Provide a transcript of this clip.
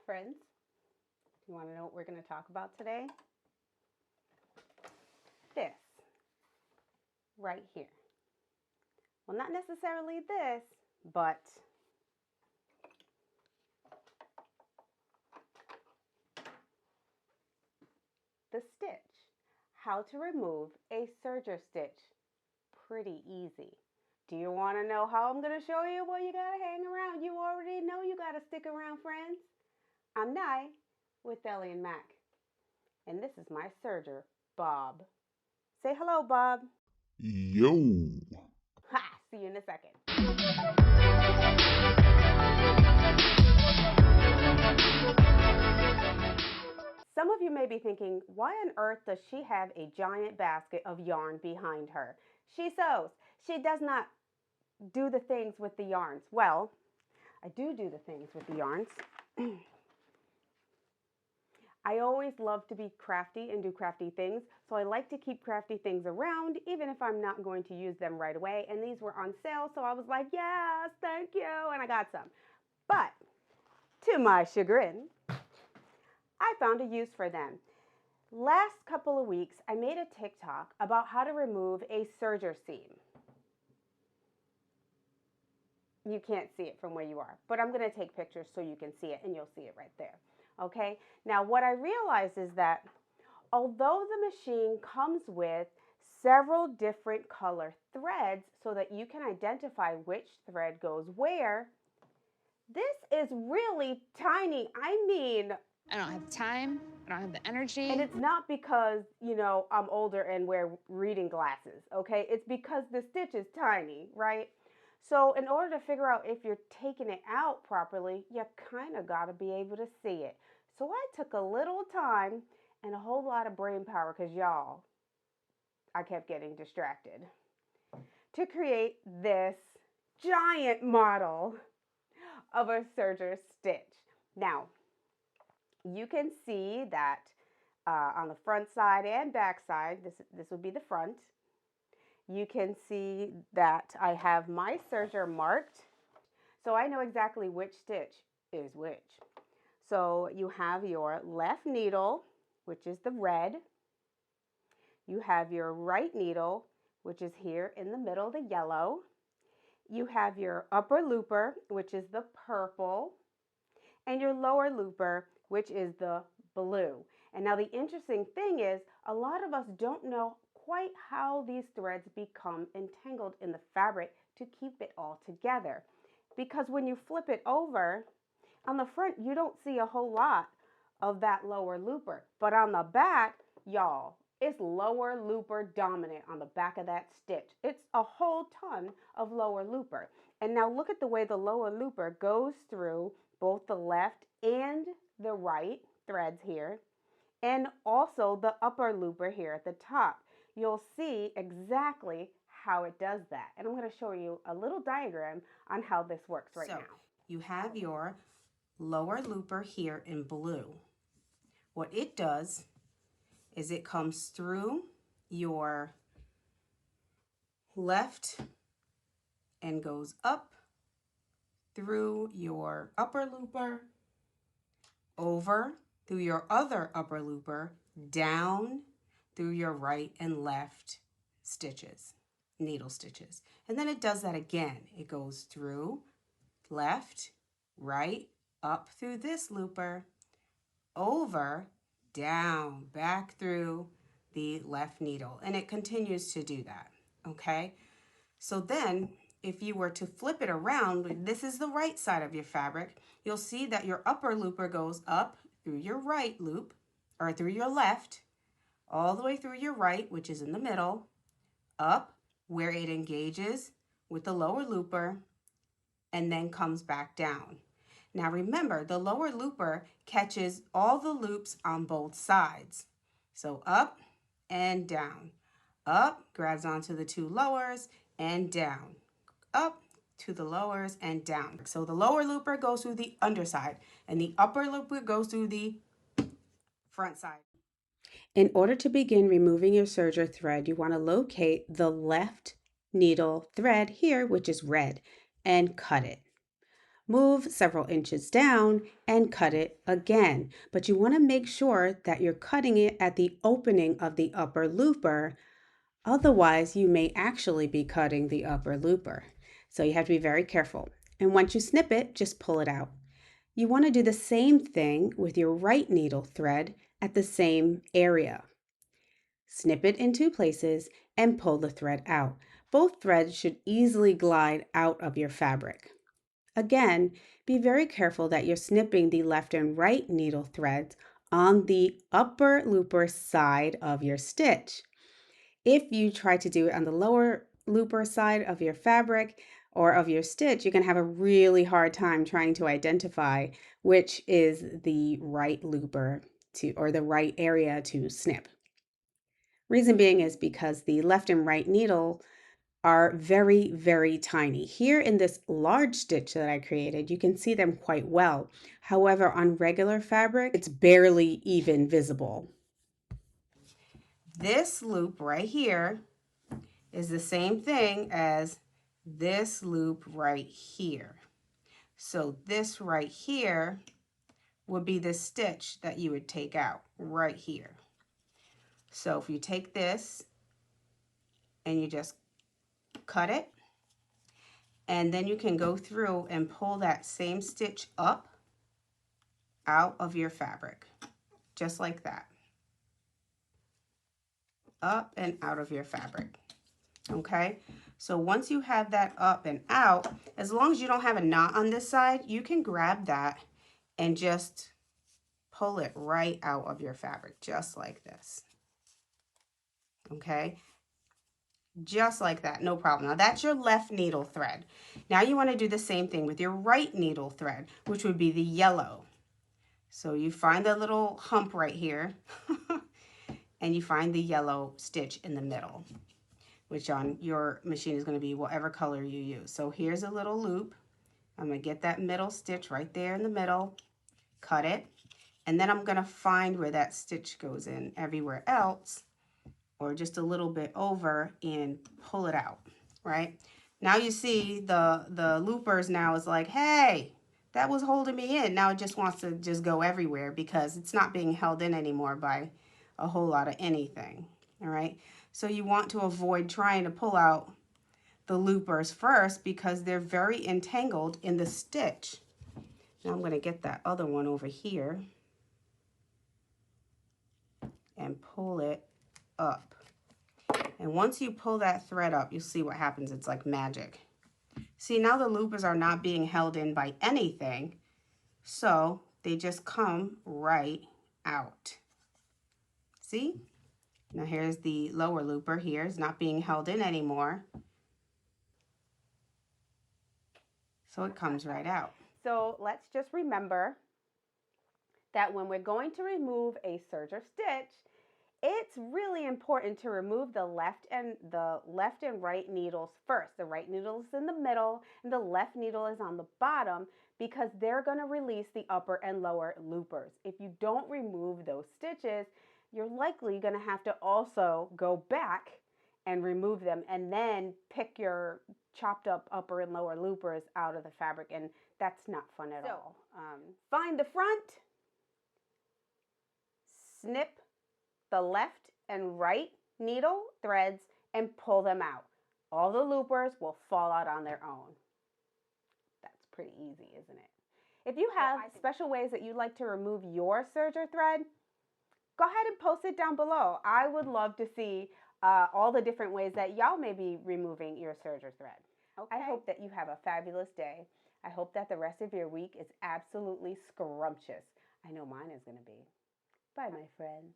friends. You want to know what we're going to talk about today? This right here. Well, not necessarily this, but the stitch. How to remove a serger stitch. Pretty easy. Do you want to know how I'm going to show you? Well, you got to hang around. You already know you got to stick around, friends. I'm Nye with Ellie and Mac. And this is my serger, Bob. Say hello, Bob. Yo. Ha! See you in a second. Some of you may be thinking, why on earth does she have a giant basket of yarn behind her? She sews. She does not do the things with the yarns. Well, I do the things with the yarns. I always love to be crafty and do crafty things, so I like to keep crafty things around, even if I'm not going to use them right away. And these were on sale, so I was like, yes, thank you, and I got some. But to my chagrin, I found a use for them. Last couple of weeks, I made a TikTok about how to remove a serger seam. You can't see it from where you are, but I'm going to take pictures so you can see it, and you'll see it right there. Okay, now what I realized is that although the machine comes with several different color threads so that you can identify which thread goes where, this is really tiny. I mean, I don't have time, I don't have the energy. and it's not because, I'm older and wear reading glasses, okay? It's because the stitch is tiny, right? So in order to figure out if you're taking it out properly, you kind of got to be able to see it. So I took a little time and a whole lot of brain power, because y'all, I kept getting distracted, to create this giant model of a serger stitch. Now, you can see that on the front side and back side, this would be the front. You can see that I have my serger marked, so I know exactly which stitch is which. So you have your left needle, which is the red. You have your right needle, which is here in the middle, the yellow. You have your upper looper, which is the purple, and your lower looper, which is the blue. And now the interesting thing is, a lot of us don't know quite how these threads become entangled in the fabric to keep it all together. Because when you flip it over, on the front, you don't see a whole lot of that lower looper. But on the back, y'all, it's lower looper dominant on the back of that stitch. It's a whole ton of lower looper. And now look at the way the lower looper goes through both the left and the right threads here, and also the upper looper here at the top. You'll see exactly how it does that. And I'm going to show you a little diagram on how this works right now. You have your lower looper here in blue. What it does is it comes through your left and goes up through your upper looper, over through your other upper looper, down through your right and left stitches, needle stitches. And then it does that again. It goes through left, right, up through this looper, over, down, back through the left needle. And it continues to do that, okay? So then, if you were to flip it around, this is the right side of your fabric, you'll see that your upper looper goes up through your right loop, or through your left, all the way through your right, which is in the middle, up where it engages with the lower looper, and then comes back down. Now remember, the lower looper catches all the loops on both sides. So up and down. Up, grabs onto the two lowers, and down. Up to the lowers and down. So the lower looper goes through the underside, and the upper looper goes through the front side. In order to begin removing your serger thread, you want to locate the left needle thread here, which is red, and cut it. Move several inches down and cut it again. But you want to make sure that you're cutting it at the opening of the upper looper. Otherwise, you may actually be cutting the upper looper. So you have to be very careful. And once you snip it, just pull it out. You want to do the same thing with your right needle thread at the same area. Snip it in two places and pull the thread out. Both threads should easily glide out of your fabric. Again, be very careful that you're snipping the left and right needle threads on the upper looper side of your stitch. If you try to do it on the lower looper side of your fabric or of your stitch, you can have a really hard time trying to identify which is the right looper or the right area to snip. Reason being is because the left and right needle are very, very tiny. Here in this large stitch that I created, you can see them quite well. However, on regular fabric, it's barely even visible. This loop right here is the same thing as this loop right here. So this right here would be the stitch that you would take out right here. So if you take this and you just cut it, and then you can go through and pull that same stitch up out of your fabric, just like that. Up and out of your fabric, okay? So once you have that up and out, as long as you don't have a knot on this side, you can grab that and just pull it right out of your fabric, just like this, okay? Just like that, no problem. Now that's your left needle thread. Now you want to do the same thing with your right needle thread, which would be the yellow. So you find the little hump right here and you find the yellow stitch in the middle, which on your machine is going to be whatever color you use. So here's a little loop. I'm going to get that middle stitch right there in the middle, cut it, and then I'm going to find where that stitch goes in everywhere else, or just a little bit over, and pull it out, right? Now you see the loopers now is like, hey, that was holding me in. Now it just wants to just go everywhere because it's not being held in anymore by a whole lot of anything, all right? So you want to avoid trying to pull out the loopers first because they're very entangled in the stitch. Now I'm going to get that other one over here and pull it up. And once you pull that thread up, you'll see what happens. It's like magic. See, now the loopers are not being held in by anything, so they just come right out. See? Now here's the lower looper here. It's not being held in anymore. So it comes right out. So let's just remember that when we're going to remove a serger stitch, it's really important to remove the left and right needles first. The right needle is in the middle and the left needle is on the bottom because they're going to release the upper and lower loopers. If you don't remove those stitches, you're likely going to have to also go back and remove them and then pick your chopped up upper and lower loopers out of the fabric, and that's not fun at all. Find the front, snip the left and right needle threads and pull them out. All the loopers will fall out on their own. That's pretty easy, isn't it? If you have special ways that you'd like to remove your serger thread, go ahead and post it down below. I would love to see all the different ways that y'all may be removing your serger thread. Okay. I hope that you have a fabulous day. I hope that the rest of your week is absolutely scrumptious. I know mine is going to be. Bye, my friends.